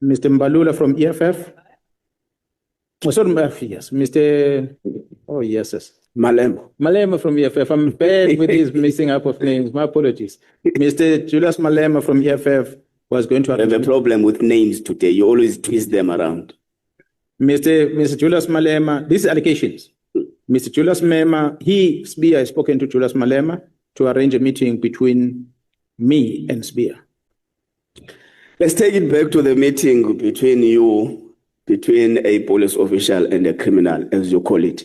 Mr. Mbalula from EFF. Oh, sorry, yes, Mr. Oh, yes, yes. Malema from EFF. I'm bad with these mixing up of names. My apologies. Mr. Julius Malema from EFF was going to I have a problem with names today. You always twist them around. Mr. Julius Malema, these allegations. Mr. Julius Malema, Spear has spoken to Julius Malema to arrange a meeting between me and Spear. Let's take it back to the meeting between a police official and a criminal, as you call it.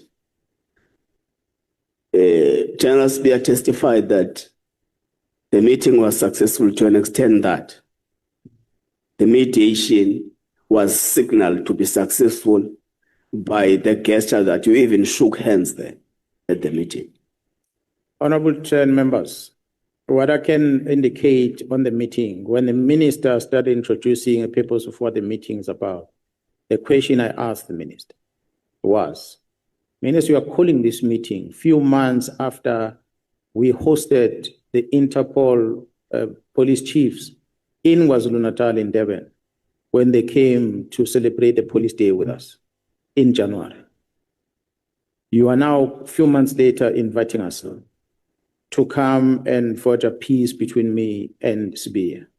General Spear testified that the meeting was successful to an extent that the mediation was signaled to be successful by the gesture that you even shook hands there at the meeting. Honorable Chair and members, what I can indicate on the meeting, when the minister started introducing the purpose of what the meeting is about, the question I asked the minister was, Minister, you are calling this meeting few months after we hosted the Interpol police chiefs in KwaZulu-Natal in Durban when they came to celebrate the police day with us in January. You are now, a few months later, inviting us to come and forge a peace between me and Spear.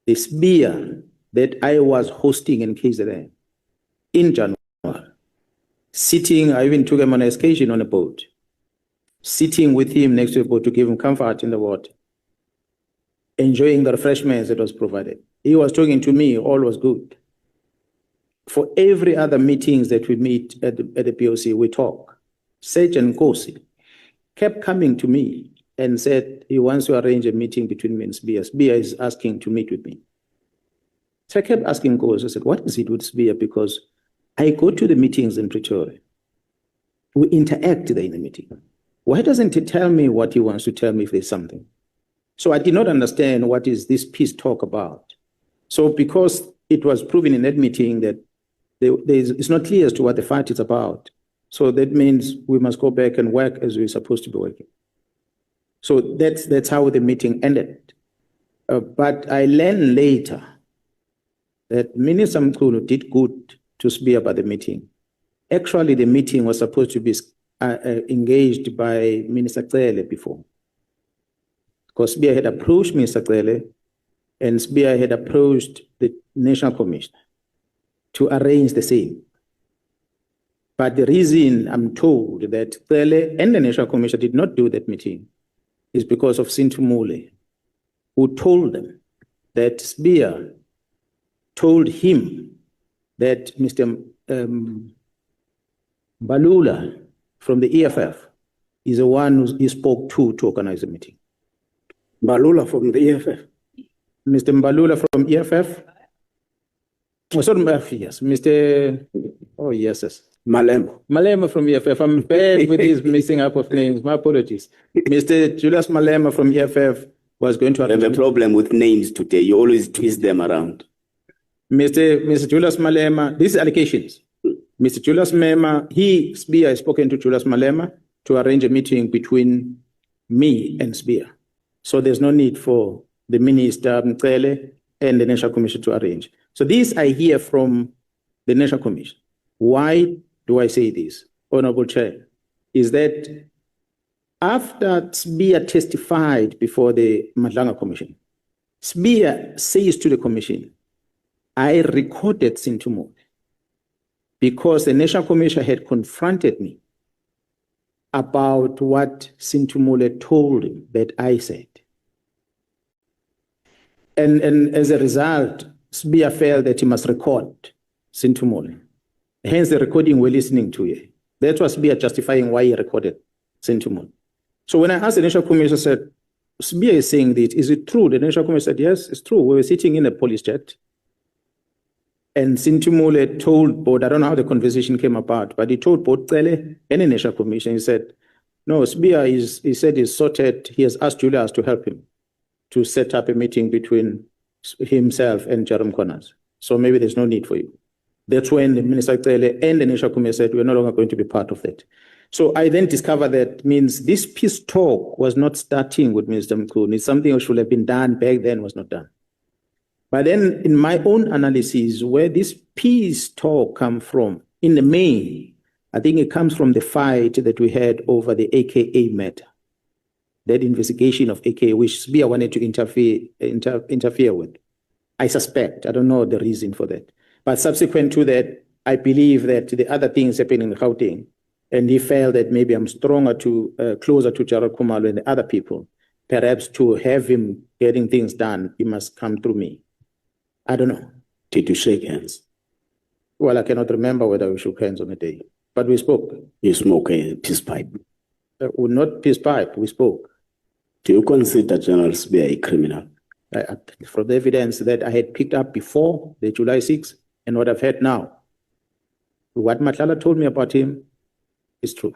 The Spear that I was hosting in KZN in January, sitting, I even took him on an excursion on a boat, sitting with him next to a boat to give him comfort in the water, enjoying the refreshments that was provided. He was talking to me, all was good. For every other meetings that we meet at the POC, we talk. Sergeant Nkosi kept coming to me and said he wants to arrange a meeting between me and Spear. Spear is asking to meet with me. So I kept asking Nkosi, I said, what is it with Spear? Because I go to the meetings in Pretoria. We interact there in the meeting. Why doesn't he tell me what he wants to tell me if there's something? So I did not understand what is this peace talk about. So because it was proven in that meeting that it's not clear as to what the fight is about. So that means we must go back and work as we're supposed to be working. So that's how the meeting ended. But I learned later that Minister Mkhulu did good to Spear about the meeting. Actually, the meeting was supposed to be engaged by Minister Cele before. Because Spear had approached Minister Cele and Spear had approached the National Commission to arrange the same. But the reason I'm told that Cele and the National Commission did not do that meeting is because of Sintumule, who told them that Spear told him that Mr. Mbalula from the EFF is the one who he spoke to organize the meeting. Mbalula from the EFF? Mr. Mbalula from EFF? Oh, sorry, yes, Mr. Oh, yes, yes. Malema from EFF. I'm bad with these mixing up of names. My apologies. Mr. Julius Malema from EFF was going to... I have a problem with names today. You always twist them around. Mr. Julius Malema, these allegations. Mr. Julius Malema, Spear has spoken to Julius Malema to arrange a meeting between me and Spear. So there's no need for the Minister Mcele and the National Commission to arrange. So this I hear from the National Commission. Why do I say this, Honorable Chair? Is that after Spear testified before the Madlanga Commission, Spear says to the Commission, I recorded Sintumule because the National Commission had confronted me about what Sintumule told him that I said. And as a result, Spear felt that he must record Sintumule. Hence the recording we're listening to here. That was Spear justifying why he recorded Sintumule. So when I asked the National Commission, I said, Spear is saying this, is it true? The National Commission said, yes, it's true. We were sitting in a police jet. And Sintumule told both, I don't know how the conversation came about, but he told both Cele and the National Commission, he said, no, Spear he said he's sorted, he has asked Julius to help him to set up a meeting between himself and Jerome Corners. So maybe there's no need for you. That's when the Minister Cele and the National Commission said, we're no longer going to be part of that. So I then discovered that means this peace talk was not starting with Minister Mkhulu. It's something that should have been done back then, was not done. But then in my own analysis, where this peace talk come from, in the main, I think it comes from the fight that we had over the AKA matter. That investigation of AKA, which Spear wanted to interfere with. I suspect, I don't know the reason for that. But subsequent to that, I believe that the other things happened in Gauteng, and he felt that maybe I'm closer to Gerald Khumalo and the other people. Perhaps to have him getting things done, he must come through me. I don't know. Did you shake hands? Well, I cannot remember whether we shook hands on the day, but we spoke. You smoke a peace pipe. Not peace pipe, we spoke. Do you consider General Spear a criminal? From the evidence that I had picked up before the July 6th and what I've heard now, what Matlala told me about him is true.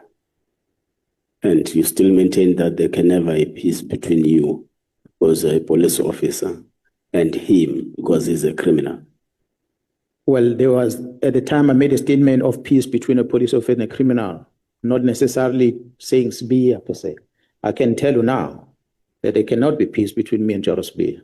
And you still maintain that there can never be peace between you as a police officer and him because he's a criminal? Well, there was, at the time I made a statement of peace between a police officer and a criminal, not necessarily saying Spear per se. I can tell you now that there cannot be peace between me and Gerald Spear.